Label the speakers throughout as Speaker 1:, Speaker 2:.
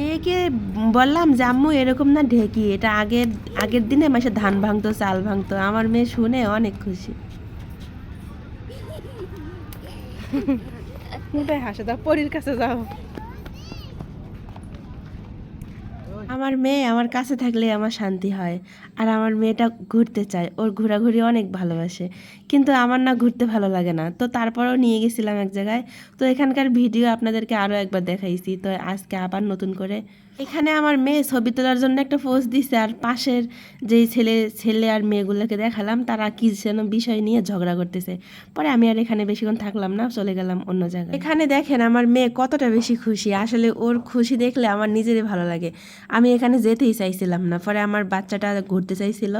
Speaker 1: মেয়েকে বললাম যে আম্মু এরকম না ঢেকি, এটা আগের আগের দিনে মাসে ধান ভাঙতো চাল ভাঙতো। আমার মেয়ে শুনে অনেক খুশি। হাসে দাও, পরীর কাছে যাও। আমার মেয়ে আমার কাছে থাকলে আমার শান্তি হয়। আর আমার মেয়েটা ঘুরতে চায়, ওর ঘোরাঘুরি অনেক ভালোবাসে। কিন্তু আমার না ঘুরতে ভালো লাগে না, তো তারপরেও নিয়ে গেছিলাম এক জায়গায়। তো এখানকার ভিডিও আপনাদেরকে আরও একবার দেখাইছি, তো আজকে আবার নতুন করে এখানে আমার মেয়ে ছবি তোলার জন্য একটা পোজ দিছে। আর পাশের যেই ছেলে ছেলে আর মেয়েগুলোকে দেখালাম, তারা কি যেন বিষয় নিয়ে ঝগড়া করতেছে। পরে আমি আর এখানে বেশিক্ষণ থাকলাম না, চলে গেলাম অন্য জায়গায়। এখানে দেখেন আমার মেয়ে কতটা বেশি খুশি। আসলে ওর খুশি দেখলে আমার নিজেরই ভালো লাগে। আমি এখানে যেতেই চাইছিলাম না, পরে আমার বাচ্চাটা ঘুরতে চাইছিল।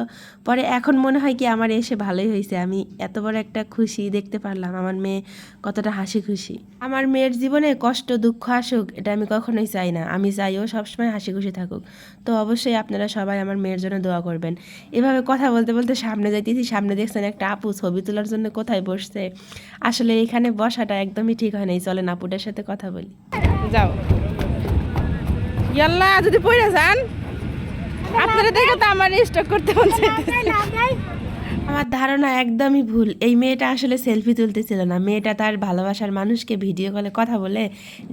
Speaker 1: পরে এখন মনে হয় কি আমার এসে ভালোই হয়েছে, আমি এত বড় একটা খুশি দেখতে পারলাম। আমার মেয়ে কতটা হাসি খুশি। আমার মেয়ের জীবনে কষ্ট দুঃখ আসুক, এটা আমি কখনোই চাই না। আমি চাই ও সবসময় হাসি খুশি থাকুক। তো অবশ্যই আপনারা সবাই আমার মেয়ের জন্য দোয়া করবেন। এভাবে কথা বলতে বলতে সামনে যাইতেছি, সামনে দেখছেন একটা আপু ছবি তোলার জন্য কোথায় বসছে। আসলে এখানে বসাটা একদমই ঠিক হয় নাই। চলেন আপুটার সাথে কথা বলি। যাও, ইয়াল্লা, যদি পড়ে যান আপনারা দেখে তো আমার স্টক করতে বলছে। আমার ধারণা একদমই ভুল। এই মেয়েটা আসলে সেলফি তুলতেছিল না, মেয়েটা তার ভালোবাসার মানুষকে ভিডিও কলে কথা বলে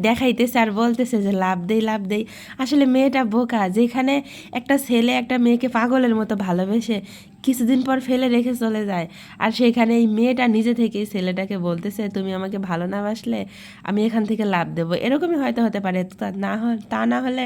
Speaker 1: দেখাইতেছে আর বলতেছে যে লাভ দেই লাভ দেই। আসলে মেয়েটা বোকা। যেখানে একটা ছেলে একটা মেয়েকে পাগলের মতো ভালোবেসে কিছুদিন পর ফেলে রেখে চলে যায়, আর সেখানে এই মেয়েটা নিজে থেকেই ছেলেটাকে বলতেছে তুমি আমাকে ভালো না বাসলে আমি এখান থেকে লাভ দেবো। এরকমই হয়তো হতে পারে। তা না হলে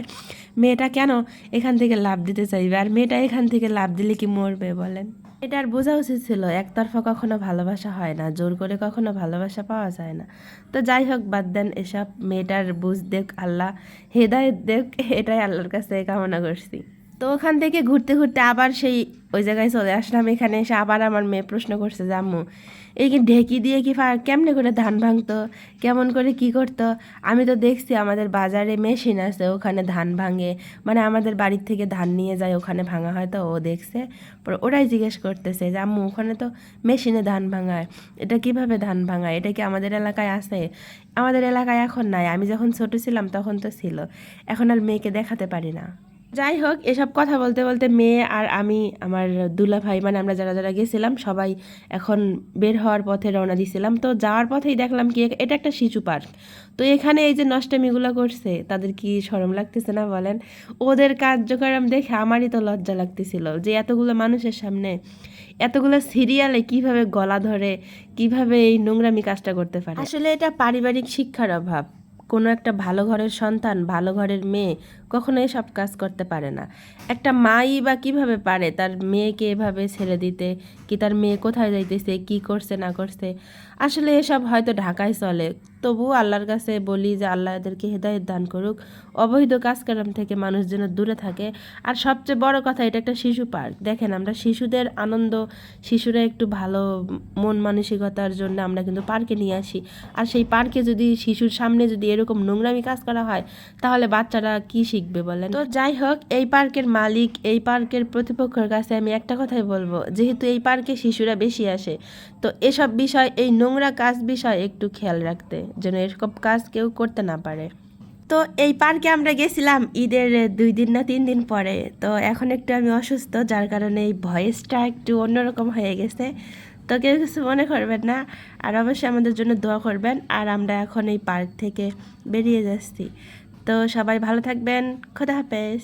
Speaker 1: মেয়েটা কেন এখান থেকে লাভ দিতে চাইবে? আর মেয়েটা এখান থেকে লাভ দিলে কি মরবে বলেন? এটার বোঝা উচিত ছিল একতরফা কখনো ভালোবাসা হয় না, জোর করে কখনো ভালোবাসা পাওয়া যায় না। তো যাই হোক, বাদ দেন এসব। মেয়েটার বুঝ দেখ আল্লাহ, হেদায়েত দেখ, এটাই আল্লাহর কাছে কামনা করছি। তো ওখান থেকে ঘুরতে ঘুরতে আবার সেই ওই জায়গায় চলে আসলাম। এখানে এসে আবার আমার মেয়ে প্রশ্ন করছে যে আম্মু এই কি ঢেকি দিয়ে কি কেমনে করে ধান ভাঙতো, কেমন করে কি করতো? আমি তো দেখছি আমাদের বাজারে মেশিন আছে, ওখানে ধান ভাঙে, মানে আমাদের বাড়ির থেকে ধান নিয়ে যায় ওখানে ভাঙা হয়। তো ও দেখছে, পরে ওরাই জিজ্ঞেস করতেছে যে আম্মু ওখানে তো মেশিনে ধান ভাঙায়, এটা কিভাবে ধান ভাঙায়? এটা কি আমাদের এলাকায় আছে? আমাদের এলাকায় এখন নাই, আমি যখন ছোট ছিলাম তখন তো ছিল। এখন আর মেয়েকে দেখাতে পারি না। যাই হোক, এসব কথা বলতে বলতে মেয়ে আর আমি, আমার দুলা ভাই, মানে আমরা যারা যারা গেছিলাম সবাই এখন বের হওয়ার পথে রওনা দিছিলাম। তো যাওয়ার পথেই দেখলাম কি এটা একটা শিশু পার্ক। তো এখানে এই যে নষ্টামিগুলো করছে, তাদের কি শরম লাগতেছে না বলেন? ওদের কার্যক্রম দেখে আমারই তো লজ্জা লাগতেছিল যে এতগুলো মানুষের সামনে এতগুলো সিরিয়ালে কিভাবে গলা ধরে কিভাবে এই নোংরামি কাজটা করতে পারে। আসলে এটা পারিবারিক শিক্ষার অভাব। কোনো একটা ভালো ঘরের সন্তান, ভালো ঘরের মেয়ে কখনো এসব কাজ করতে পারে না। একটা মাই বা কিভাবে পারে তার মেয়েকে এভাবে ছেড়ে দিতে? কি তার মেয়ে কোথায় যাইতেছে, কি করছে না করছে? আসলে এসব হয়তো ঢাকায় চলে। তবুও আল্লাহর কাছে বলি যে আল্লাহ এদেরকে হেদায়েত দান করুক, অবৈধ কাজকর্ম থেকে মানুষ যেন দূরে থাকে। আর সবচেয়ে বড় কথা, এটা একটা শিশু পার্ক। দেখেন, আমরা শিশুদের আনন্দ, শিশুরা একটু ভালো মন মানসিকতার জন্য আমরা কিন্তু পার্কে নিয়ে আসি। আর সেই পার্কে যদি শিশুর সামনে যদি এরকম নোংরামি কাজ করা হয়, তাহলে বাচ্চারা কি শিখবে বলেন? তো যাই হোক, এই পার্কের মালিক, এই পার্কের প্রতিপক্ষের কাছে আমি একটা কথাই বলবো, যেহেতু এই পার্কে শিশুরা বেশি আসে, তো এসব বিষয়, এই নোংরা কাজ বিষয় একটু খেয়াল রাখতে, যেন এসব কাজ কেউ করতে না পারে। তো এই পার্কে আমরা গেছিলাম ঈদের 2 দিন না 3 দিন পরে। তো এখন একটু আমি অসুস্থ, যার কারণে এই ভয়েসটা একটু অন্যরকম হয়ে গেছে। তো কেউ কিছু মনে করবেন না। আর অবশ্যই আমাদের জন্য দোয়া করবেন। আর আমরা এখন এই পার্ক থেকে বেরিয়ে যাচ্ছি। তো সবাই ভালো থাকবেন। খোদা হাফেজ।